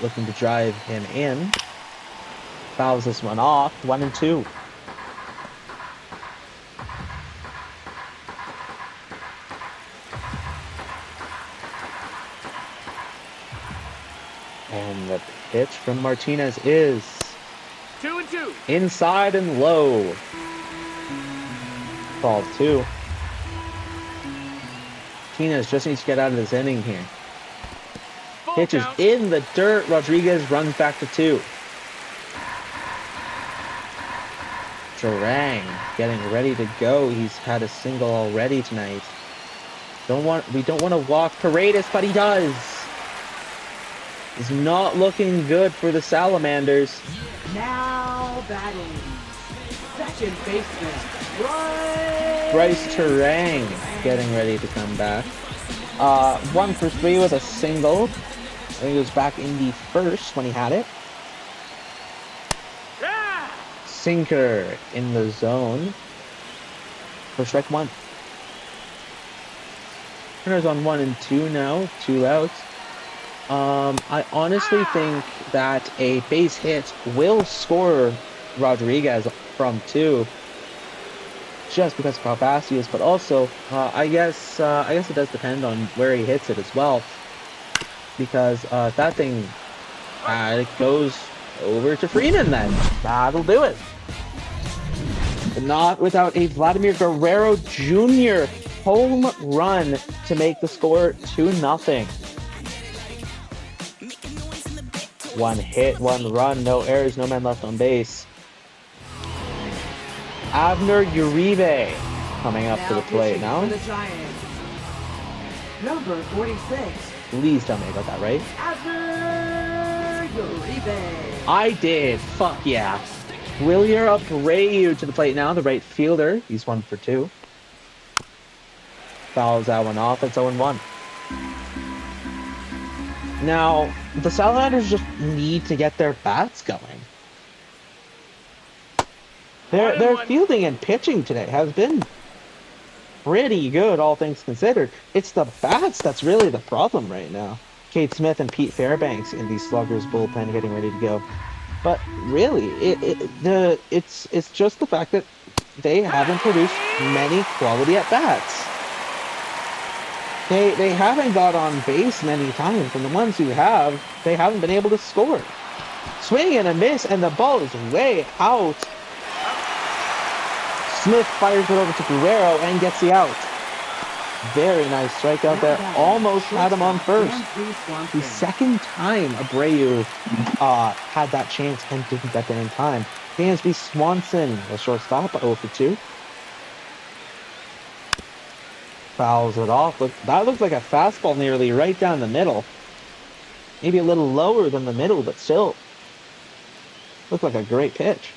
Looking to drive him in. Fouls this one off. 1-2. And the pitch from Martinez is 2-2. inside and low. Ball 2. Martinez just needs to get out of this inning here. Pitch is in the dirt. Rodriguez runs back to 2. Jarang getting ready to go. He's had a single already tonight. We don't want to walk Paredes, but he does. It's not looking good for the Salamanders. Now batting. Second baseman, Bryce Terang getting ready to come back. 1 for 3 with a single. I think he was back in the first when he had it. Sinker in the zone for strike 1. Runners on 1 and 2 now, 2 outs. I honestly think that a base hit will score Rodriguez from 2, just because of how fast he is. But also, I guess it does depend on where he hits it as well, because that thing it goes over to Freeman. Then that'll do it. But not without a Vladimir Guerrero Jr. home run to make the score 2-0. 1 hit, 1 run, no errors, no men left on base. Abner Uribe coming up to the plate now. For the Giants. Number 46. Please tell me I got that right. Abner Uribe. I did. Fuck yeah. Willier Abreu to the plate now, the right fielder. He's 1 for 2. Fouls that one off. It's 0-1. Now, the Salamanders just need to get their bats going. Their fielding and pitching today has been pretty good, all things considered. It's the bats that's really the problem right now. Cade Smith and Pete Fairbanks in the Sluggers bullpen getting ready to go. But really, it's just the fact that they haven't produced many quality at-bats. They haven't got on base many times, and the ones who have, they haven't been able to score. Swing and a miss, and the ball is way out. Smith fires it over to Guerrero and gets the out. Very nice strikeout there. Almost had him on first. The second time Abreu had that chance and didn't get there in time. Dansby Swanson, the shortstop, 0 for 2. Fouls it off. That looked like a fastball nearly right down the middle. Maybe a little lower than the middle, but still looked like a great pitch.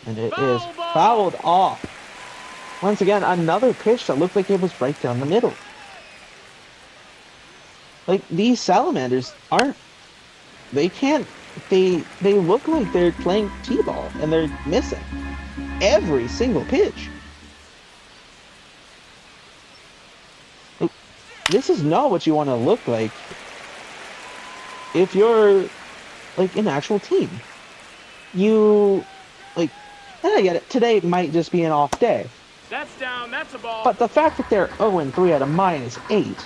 And it is fouled off. Once again, another pitch that looked like it was right down the middle. Like, these Salamanders they look like they're playing T-ball, and they're missing every single pitch. Like, this is not what you want to look like if you're, like, an actual team. I get it. Today might just be an off day. That's down. That's a ball. But the fact that they're 0-3 at a -8,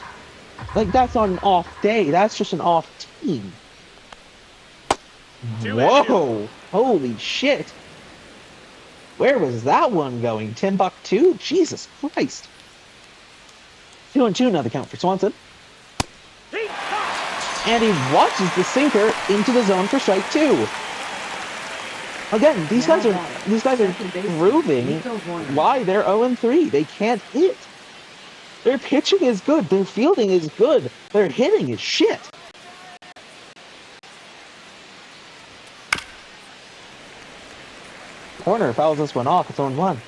like, that's not an off day. That's just an off team. Whoa! Holy shit! Where was that one going? Timbuktu? Jesus Christ! 2-2 now the count for Swanson. And he watches the sinker into the zone for strike 2. Again, these guys are proving why they're 0-3. They can't hit. Their pitching is good. Their fielding is good. Their hitting is shit. Corner fouls this one off. It's 0-1.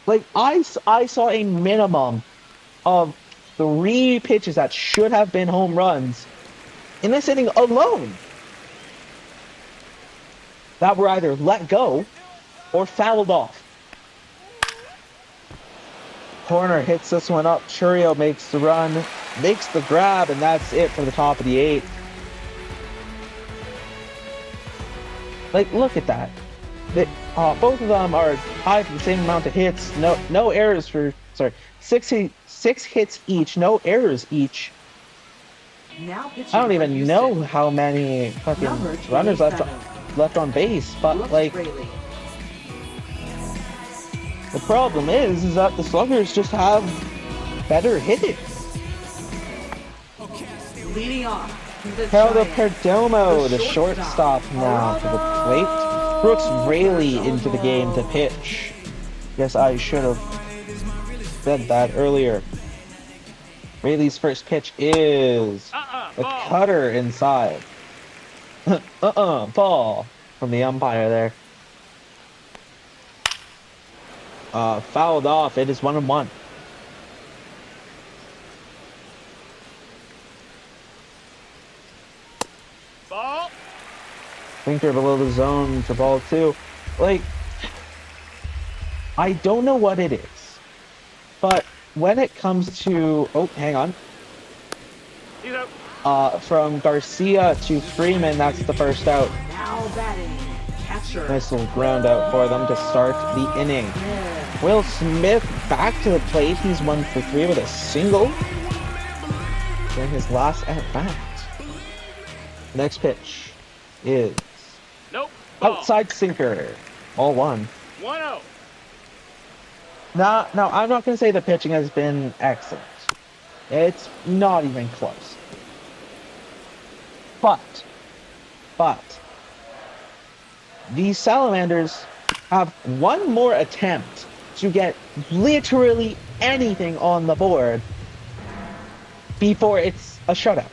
Like, I saw a minimum of 3 pitches that should have been home runs in this inning alone, that were either let go or fouled off. Corner hits this one up. Churio makes the run, makes the grab, and that's it for the top of the 8th. Like, look at that. Both of them are tied for the same amount of hits. No errors for, 6 hits each, no errors each. Now I don't even know how many fucking runners left on base, but like, the problem is that the Sluggers just have better hitting. Leading off. The Geraldo Giants. Perdomo, the shortstop now to the plate. Brooks Raley into the game to pitch. Guess I should have said that earlier. Raley's first pitch is a ball. cutter inside. Ball from the umpire there. Fouled off. It is 1-1. Ball. Thinker below the zone to ball 2. Like, I don't know what it is, but when it comes to, oh, hang on. He's out. From Garcia to Freeman, that's the first out. Now batting. Catcher. Nice little ground out for them to start the inning. Will Smith back to the plate. He's 1 for 3 with a single during his last at bat. Next pitch is Nope. Ball. outside sinker. All 1. 1-0. Now, I'm not going to say the pitching has been excellent. It's not even close. But, the Salamanders have one more attempt to get literally anything on the board before it's a shutout.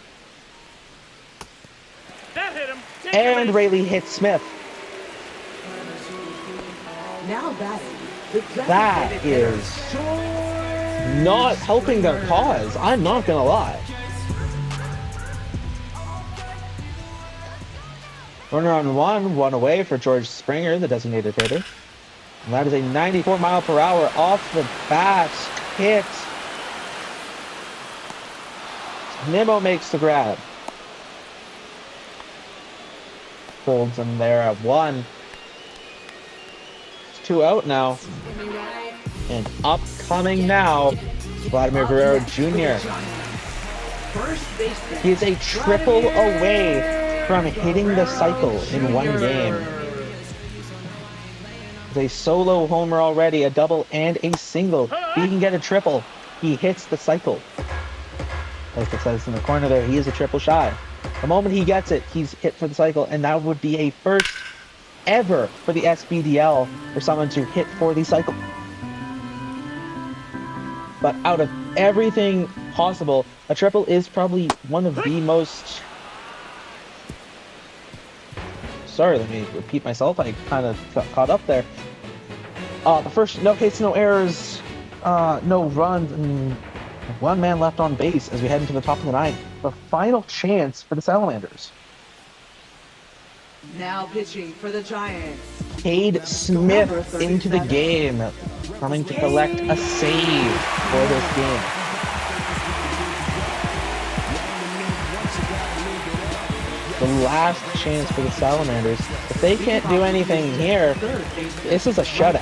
That hit him. Take And it. Raley hits Smith. Now batting. The That designated is hitter, not helping their cause. I'm not going to lie. Runner on 1 away for George Springer, the designated hitter. And that is a 94 mile per hour off the bat hit. Nimmo makes the grab. Holds him there at 1. It's 2 out now. And upcoming now, Vladimir Guerrero Jr. First baseman. He is a triple away from hitting the cycle in 1 game. With a solo homer already, a double and a single. If he can get a triple, he hits the cycle. Like it says in the corner there, he is a triple shy. The moment he gets it, he's hit for the cycle, and that would be a first ever for the SBDL for someone to hit for the cycle. But out of everything possible, a triple is probably one of the most... Sorry, let me repeat myself. I kind of got caught up there. The first no hits, no errors, no runs, and 1 man left on base as we head into the top of the 9th. The final chance for the Salamanders. Now pitching for the Giants. Cade Smith into the game, coming to collect a save for this game. The last chance for the Salamanders. If they can't do anything here, this is a shutout.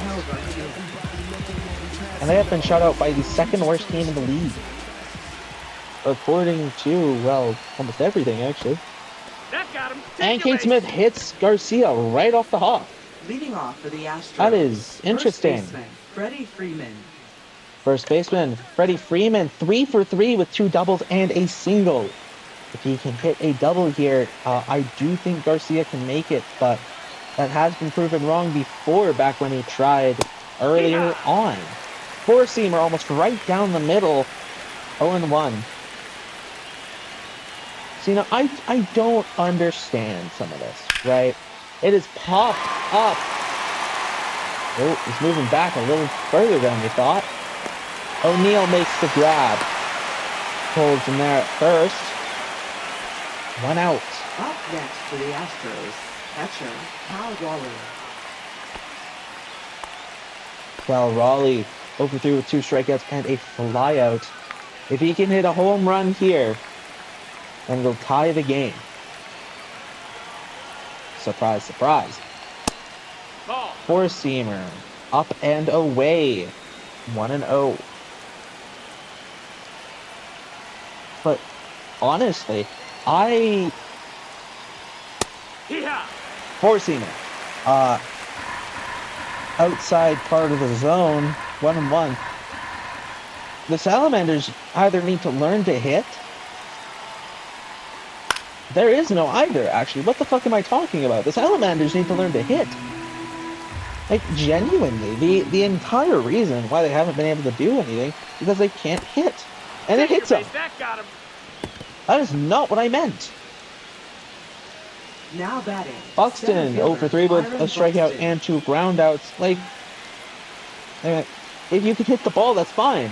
And they have been shut out by the 2nd worst team in the league. According to, well, almost everything, actually. That got him. And Take Cade Smith hits Garcia right off the hop. Leading off for the Astros. That is interesting. First baseman, Freddie Freeman. First baseman, Freddie Freeman, 3 for 3 with 2 doubles and a single. If he can hit a double here, I do think Garcia can make it, but that has been proven wrong before, back when he tried earlier on. Four-seamer almost right down the middle, 0-1. So, you know, I don't understand some of this, right? It is popped up. Oh, he's moving back a little further than we thought. O'Neal makes the grab. Holds him there at first. 1 out. Up next for the Astros, catcher Cal Raleigh. Cal Raleigh over 3 with 2 strikeouts and a flyout. If he can hit a home run here, then it'll tie the game. Surprise, surprise. Ball. Four-seamer up and away. 1-0. But honestly, Hee-haw. four-seamer. Outside part of the zone, 1-1. The Salamanders either need to learn to hit There is no either, actually. What the fuck am I talking about? The Salamanders need to learn to hit. Like, genuinely, the entire reason why they haven't been able to do anything is because they can't hit. And it hits them. That got him. That is not what I meant. Now batting. Buxton, center 0 fielder, for 3 with Byron a strikeout Buxton. and 2 groundouts. Like, if you can hit the ball, that's fine.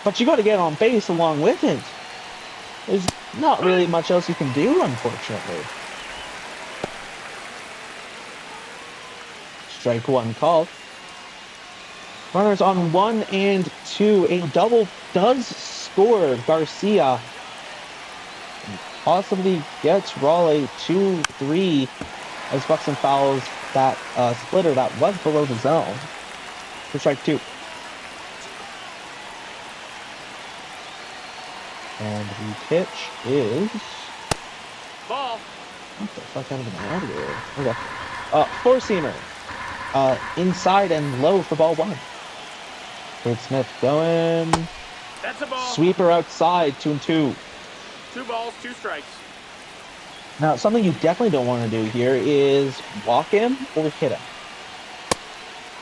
But you got to get on base along with it. There's not really much else you can do, unfortunately. Strike 1 called. Runners on 1 and 2. A double does score. Garcia possibly gets Raleigh 2-3 as Buxton fouls that splitter that was below the zone for strike 2. And the pitch is... Ball. What the fuck out of an audio? Okay. Four-seamer. Inside and low for ball 1. Cade Smith going. That's a ball. Sweeper outside, 2-2. 2 balls, 2 strikes. Now, something you definitely don't want to do here is walk him or hit him.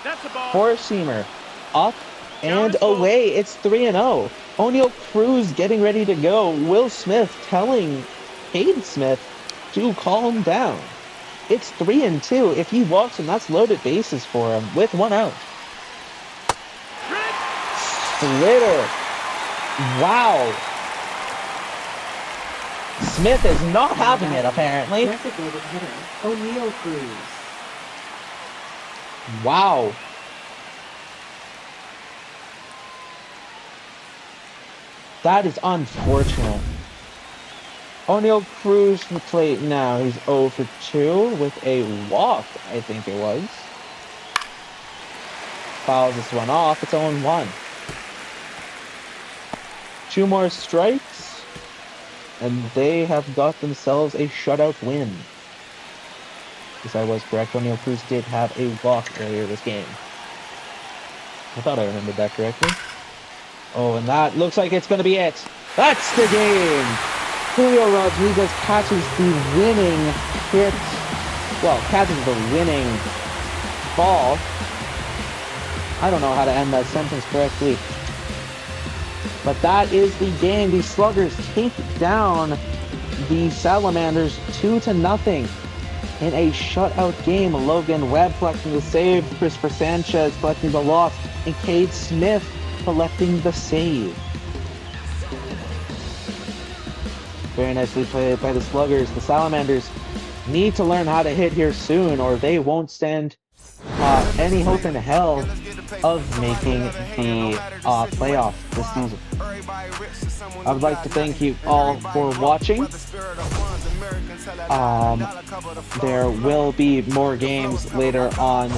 That's a ball. Four-seamer. Up and Count is full. away. It's 3-0. O'Neal Cruz getting ready to go. Will Smith telling Cade Smith to calm down. It's 3-2. If he walks him, that's loaded bases for him with 1 out. Splitter. Wow. Smith is not having it, apparently. Designated hitter, O'Neal Cruz. Wow. That is unfortunate. O'Neal Cruz to the plate now. He's 0 for 2 with a walk, I think it was. Fouls this one off. It's 0-1. 2 more strikes, and they have got themselves a shutout win. Yes, I was correct. O'Neal Cruz did have a walk earlier this game. I thought I remembered that correctly. Oh, and that looks like it's going to be it. That's the game! Julio Rodriguez catches the winning hit. Well, catches the winning ball. I don't know how to end that sentence correctly. But that is the game. The Sluggers take down the Salamanders 2-0 in a shutout game. Logan Webb collecting the save, Christopher Sanchez collecting the loss, and Cade Smith collecting the save. Very nicely played by the Sluggers. The Salamanders need to learn how to hit here soon, or they won't stand any hope in hell of making the playoffs this season. I would like to thank you all for watching. There will be more games later on,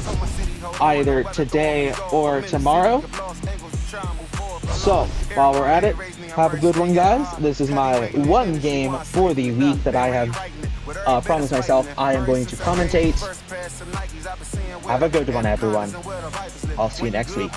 either today or tomorrow. So, while we're at it, have a good one, guys. This is my 1 game for the week that I have promised myself I am going to commentate. Have a good one, everyone. I'll see you next week.